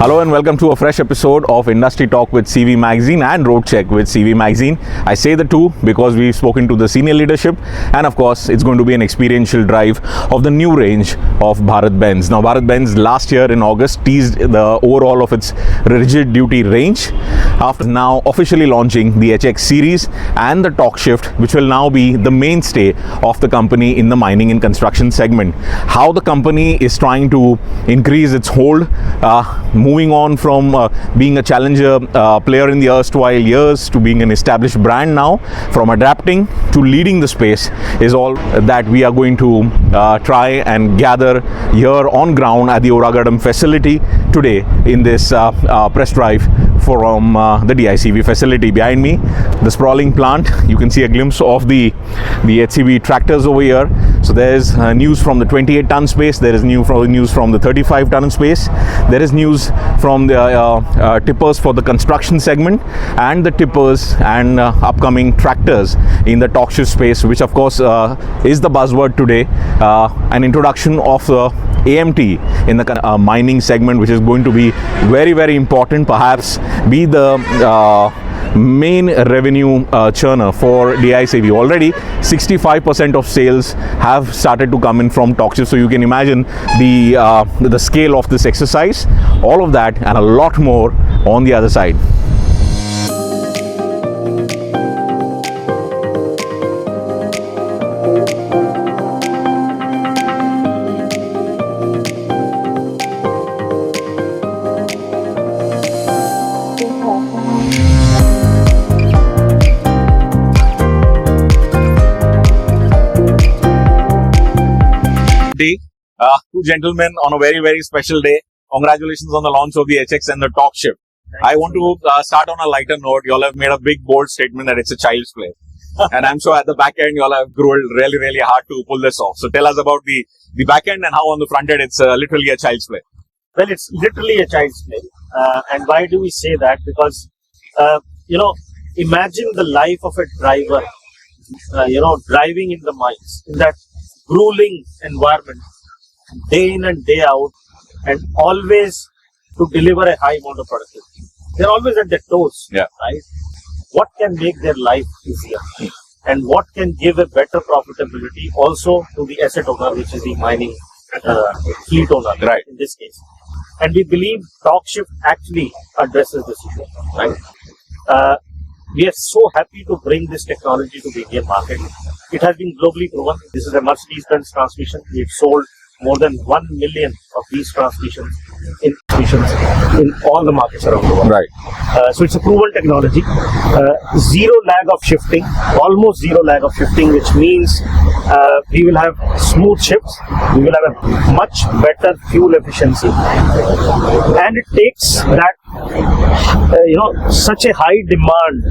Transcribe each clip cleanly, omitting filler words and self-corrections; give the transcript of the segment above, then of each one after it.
Hello and welcome to a fresh episode of Industry Talk with CV Magazine and Road Check with CV Magazine. I say the two because we've spoken to the senior leadership, and of course it's going to be an experiential drive of the new range of BharatBenz. Now BharatBenz last year in August teased the overall of its rigid duty range after now officially launching the HX series and the Torqshift, which will now be the mainstay of the company in the mining and construction segment. How the company is trying to increase its hold, moving on from being a challenger player in the erstwhile years to being an established brand now, from adapting to leading the space, is all that we are going to try and gather here on ground at the Oragadam facility today in this press drive from the DICV facility. Behind me, the sprawling plant, you can see a glimpse of the HCV tractors over here. So there's news from the 28-ton space, there is news from the 35-ton space, there is news from the tippers for the construction segment, and the tippers and upcoming tractors in the Torqshift space, which of course is the buzzword today. An introduction of the AMT in the mining segment, which is going to be very, very important, perhaps be the main revenue churner for DICV. Already 65% of sales have started to come in from Torqshift, so you can imagine the scale of this exercise. All of that and a lot more on the other side. Two gentlemen on a very, very special day. Congratulations on the launch of the HX and the Torqshift. I want to start on a lighter note. You all have made a big, bold statement that it's a child's play. And I'm sure at the back end, you all have grueled really, really hard to pull this off. So tell us about the back end and how on the front end it's literally a child's play. Well, it's literally a child's play. And why do we say that? Because, imagine the life of a driver, driving in the mines, in that grueling environment, day in and day out, and always to deliver a high amount of productivity. They're always at their toes, right? What can make their life easier? And what can give a better profitability also to the asset owner, which is the mining fleet owner, right, in this case. And we believe Torqshift actually addresses this issue, right? We are so happy to bring this technology to the Indian market. It has been globally proven. This is a Mercedes-Benz transmission. We've sold more than 1 million of these transmissions in all the markets around the world. Right. So it's a proven technology. Zero lag of shifting, almost zero lag of shifting, which means we will have smooth shifts. We will have a much better fuel efficiency, and it takes that such a high demand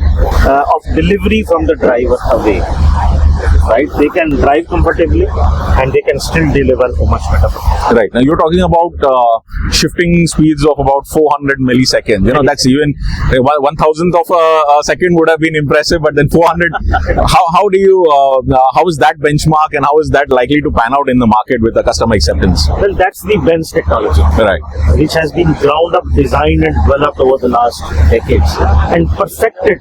of delivery from the driver away. Right, they can drive comfortably and they can still deliver a much better performance. Right. Now you're talking about shifting speeds of about 400 milliseconds. That's even 1,000th of a second would have been impressive, but then 400. How do you? How is that benchmark, and how is that likely to pan out in the market with the customer acceptance? Well, that's the Benz technology, right, which has been ground up, designed, and developed over the last decades, and perfected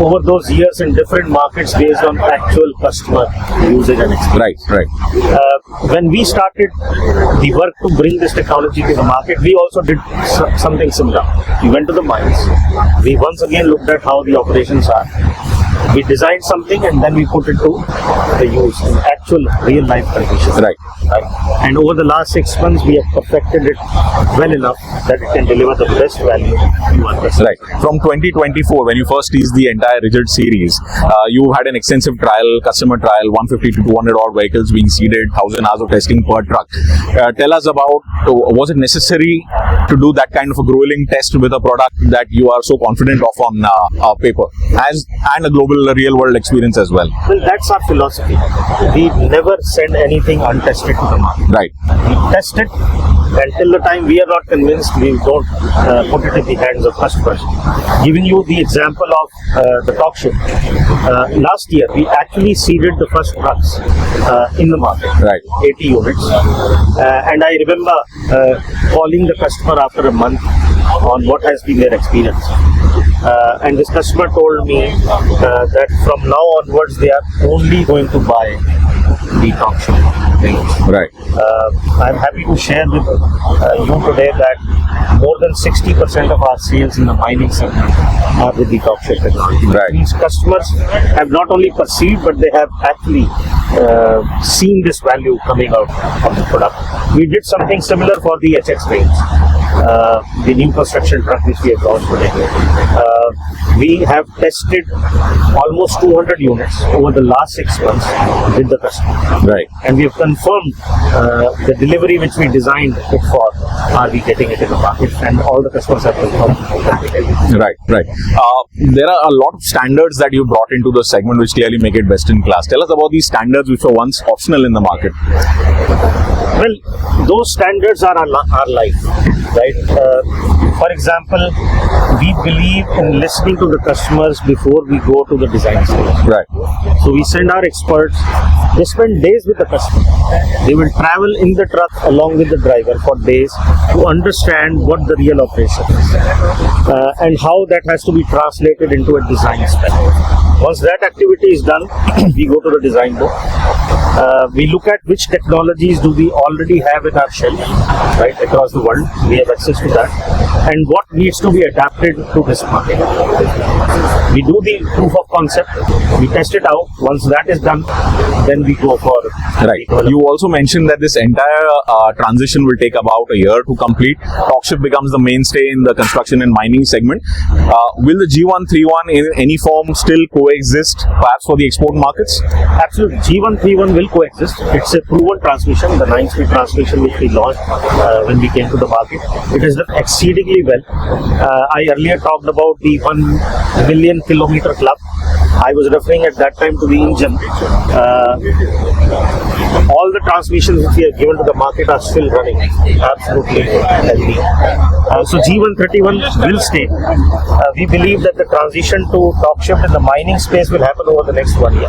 over those years in different markets based on actual customer usage and experience. Right. When we started the work to bring this technology to the market, we also did something similar. We went to the mines. We once again looked at how the operations are. We designed something and then we put it to the use in actual real life conditions. Right. And over the last 6 months, we have perfected it well enough that it can deliver the best value to our customers. Right. From 2024, when you first teased the entire rigid series, you had an extensive customer trial, 150 to 200 odd vehicles being seeded, 1,000 hours of testing per truck. Tell us about, was it necessary to do that kind of a grueling test with a product that you are so confident of on paper, and a global real world experience as well? Well, that's our philosophy. We never send anything untested to the market. Right. We test it, and till the time we are not convinced, we don't put it in the hands of customers. Giving you the example of the Torqshift. Last year, we actually seeded the first trucks in the market, Right. 80 units. And I remember calling the customer after a month on what has been their experience. And this customer told me that from now onwards they are only going to buy the Torqshift things. Right. I'm happy to share with you today that more than 60% of our sales in the mining segment are with the Torqshift technology. Right. These customers have not only perceived, but they have actually seen this value coming out of the product. We did something similar for the HX range, the new construction truck which we have launched today. We have tested almost 200 units over the last 6 months with the customer. Right. And we have confirmed the delivery which we designed it for, are we getting it in the market, and all the customers have confirmed that we get it. Right, right. There are a lot of standards that you brought into the segment which clearly make it best in class. Tell us about these standards which were once optional in the market. Well, those standards are our life, right? For example, we believe in listening to the customers before we go to the design stage. Right. So we send our experts, they spend days with the customer. They will travel in the truck along with the driver for days to understand what the real operation is and how that has to be translated into a design spec. Once that activity is done, we go to the design board. We look at which technologies do we already have in our shelf, right, across the world. We have access to that. And what needs to be adapted to this market. We do the proof of concept, we test it out. Once that is done, then we go for Right. You also mentioned that this entire transition will take about a year to complete. Torqshift becomes the mainstay in the construction and mining segment. Will the G131 in any form still coexist, perhaps for the export markets? Absolutely. G131 will coexist. It's a proven transmission, the 9-speed transmission which we launched when we came to the market. It has done exceedingly well. I earlier talked about the 1 million kilometer club. I was referring at that time to the engine. All the transmissions which we have given to the market are still running absolutely healthy. So G131 will stay. We believe that the transition to Torqshift in the mining space will happen over the next 1 year.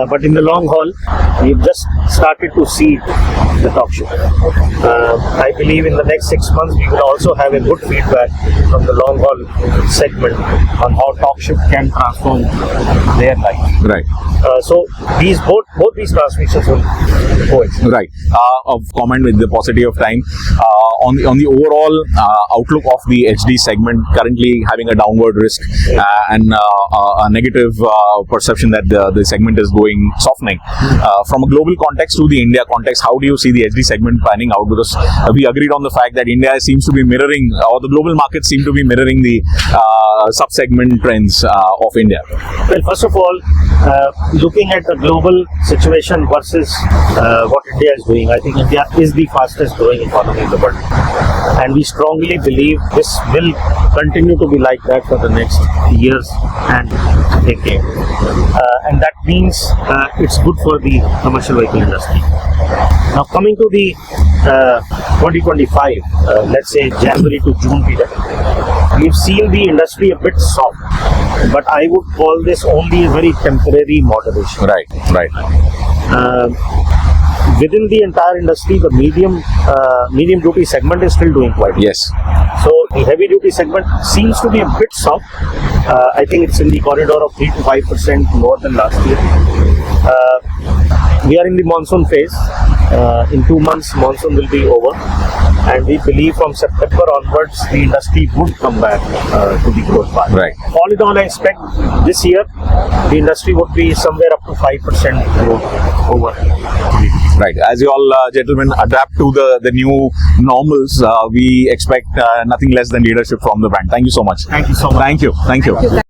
But in the long haul, we've just started to see the Torqshift. I believe in the next 6 months, we will also have a good feedback from the long haul segment on how Torqshift can transform their life. Right. So these both these transmissions will coexist. Right. A comment with the paucity of time on the overall outlook of the HD segment, currently having a downward risk and a negative perception that the segment is going softening. From a global context to the India context, how do you see the HD segment panning out? Because we agreed on the fact that India seems to be mirroring, or the global markets seem to be mirroring the sub-segment trends of India. Well, first of all, looking at the global situation versus what India is doing, I think India is the fastest growing economy in the world. And we strongly believe this will continue to be like that for the next years and decade. And that means it's good for the commercial vehicle industry. Now coming to the 2025, let's say January to June period, we've seen the industry a bit soft, but I would call this only a very temporary moderation. Right, right. Within the entire industry, the medium duty segment is still doing quite well. Yes. So the heavy duty segment seems to be a bit soft. I think it's in the corridor of 3 to 5% more than last year. We are in the monsoon phase. In 2 months, monsoon will be over, and we believe from September onwards, the industry would come back to the growth path. Right. All in all, I expect this year the industry would be somewhere up to 5% growth over. Right. As you all gentlemen adapt to the new normals, we expect nothing less than leadership from the brand. Thank you so much. Thank you so much. Thank you. Thank you.